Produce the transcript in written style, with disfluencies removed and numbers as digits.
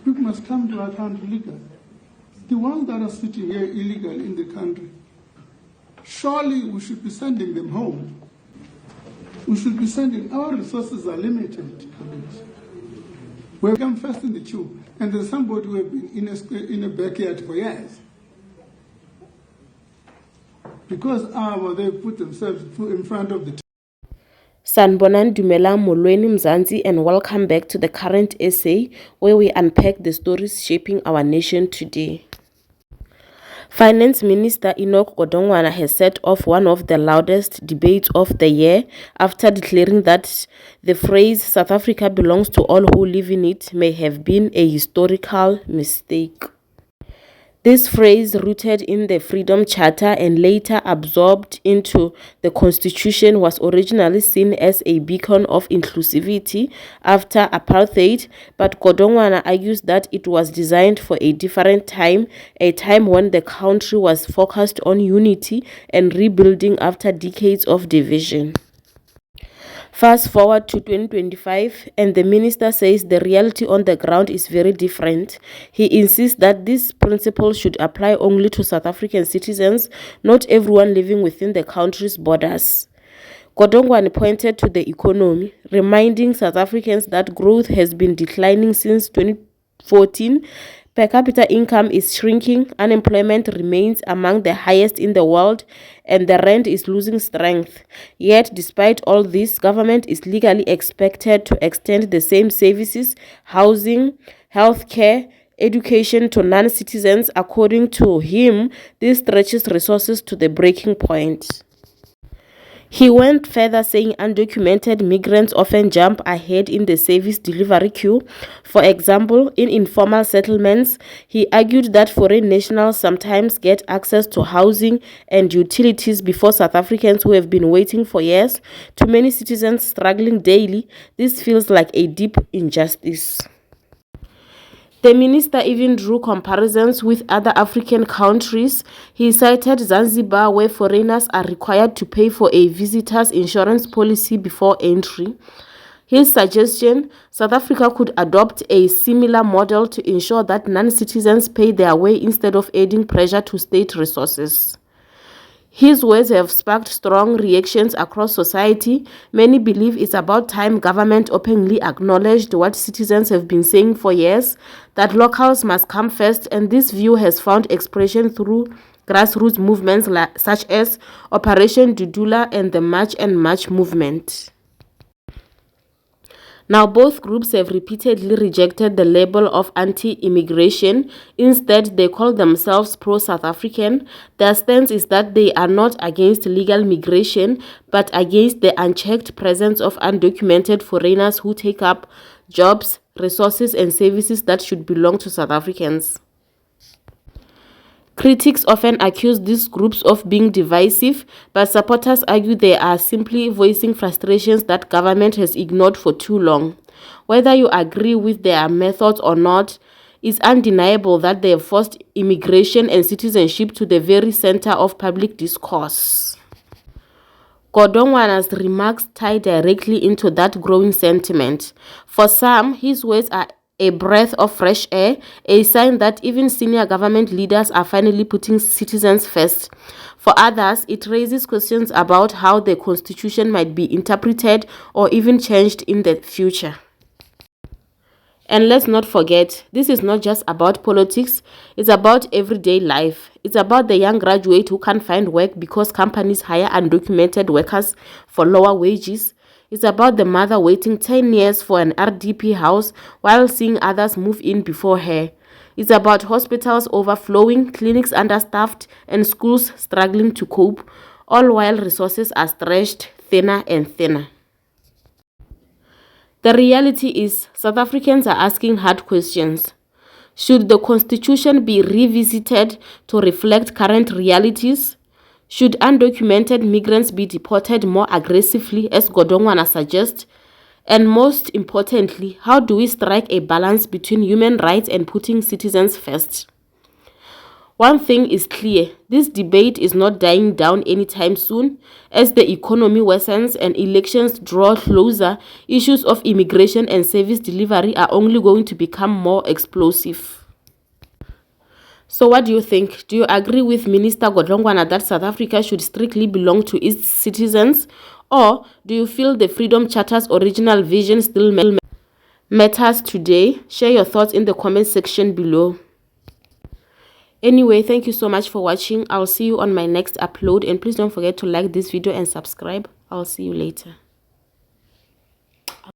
people must come to account legally. The ones that are sitting here illegally in the country, surely we should be sending them home. We should be sending, our resources are limited. We come first in the queue, and there's somebody who has been in a backyard for years. Because they put themselves in front of the Sanbonan Dumela Molweni Mzansi, and welcome back to the current essay where we unpack the stories shaping our nation today. Finance Minister Enoch Godongwana has set off one of the loudest debates of the year after declaring that the phrase "South Africa belongs to all who live in it" may have been a historical mistake. This phrase, rooted in the Freedom Charter and later absorbed into the Constitution, was originally seen as a beacon of inclusivity after apartheid, but Godongwana argues that it was designed for a different time, a time when the country was focused on unity and rebuilding after decades of division. Fast forward to 2025, and the minister says the reality on the ground is very different. He insists that this principle should apply only to South African citizens, not everyone living within the country's borders. Godongwana pointed to the economy, reminding South Africans that growth has been declining since 2014. Per capita income is shrinking, unemployment remains among the highest in the world, and the rand is losing strength. Yet, despite all this, government is legally expected to extend the same services, housing, healthcare, education to non-citizens. According to him, this stretches resources to the breaking point. He went further, saying undocumented migrants often jump ahead in the service delivery queue. For example, in informal settlements, he argued that foreign nationals sometimes get access to housing and utilities before South Africans who have been waiting for years. To many citizens struggling daily, this feels like a deep injustice. The minister even drew comparisons with other African countries. He cited Zanzibar, where foreigners are required to pay for a visitor's insurance policy before entry. His suggestion, South Africa could adopt a similar model to ensure that non-citizens pay their way instead of adding pressure to state resources. His words have sparked strong reactions across society. Many believe it's about time government openly acknowledged what citizens have been saying for years, that locals must come first, and this view has found expression through grassroots movements such as Operation Dudula and the March and March movement. Now, both groups have repeatedly rejected the label of anti-immigration. Instead, they call themselves pro-South African. Their stance is that they are not against legal migration, but against the unchecked presence of undocumented foreigners who take up jobs, resources, and services that should belong to South Africans. Critics often accuse these groups of being divisive, but supporters argue they are simply voicing frustrations that government has ignored for too long. Whether you agree with their methods or not, it's undeniable that they have forced immigration and citizenship to the very center of public discourse. Godongwana's remarks tie directly into that growing sentiment. For some, his words are a breath of fresh air, a sign that even senior government leaders are finally putting citizens first. For others, it raises questions about how the constitution might be interpreted or even changed in the future. And let's not forget, this is not just about politics, it's about everyday life. It's about the young graduate who can't find work because companies hire undocumented workers for lower wages. It's about the mother waiting 10 years for an RDP house while seeing others move in before her. It's about hospitals overflowing, clinics understaffed, and schools struggling to cope, all while resources are stretched thinner and thinner. The reality is, South Africans are asking hard questions. Should the Constitution be revisited to reflect current realities? Should undocumented migrants be deported more aggressively, as Godongwana suggests? And most importantly, how do we strike a balance between human rights and putting citizens first? One thing is clear, this debate is not dying down anytime soon. As the economy worsens and elections draw closer, issues of immigration and service delivery are only going to become more explosive. So what do you think? Do you agree with Minister Godongwana that South Africa should strictly belong to its citizens? Or do you feel the Freedom Charter's original vision still matters today? Share your thoughts in the comment section below. Anyway, thank you so much for watching. I'll see you on my next upload, and please don't forget to like this video and subscribe. I'll see you later.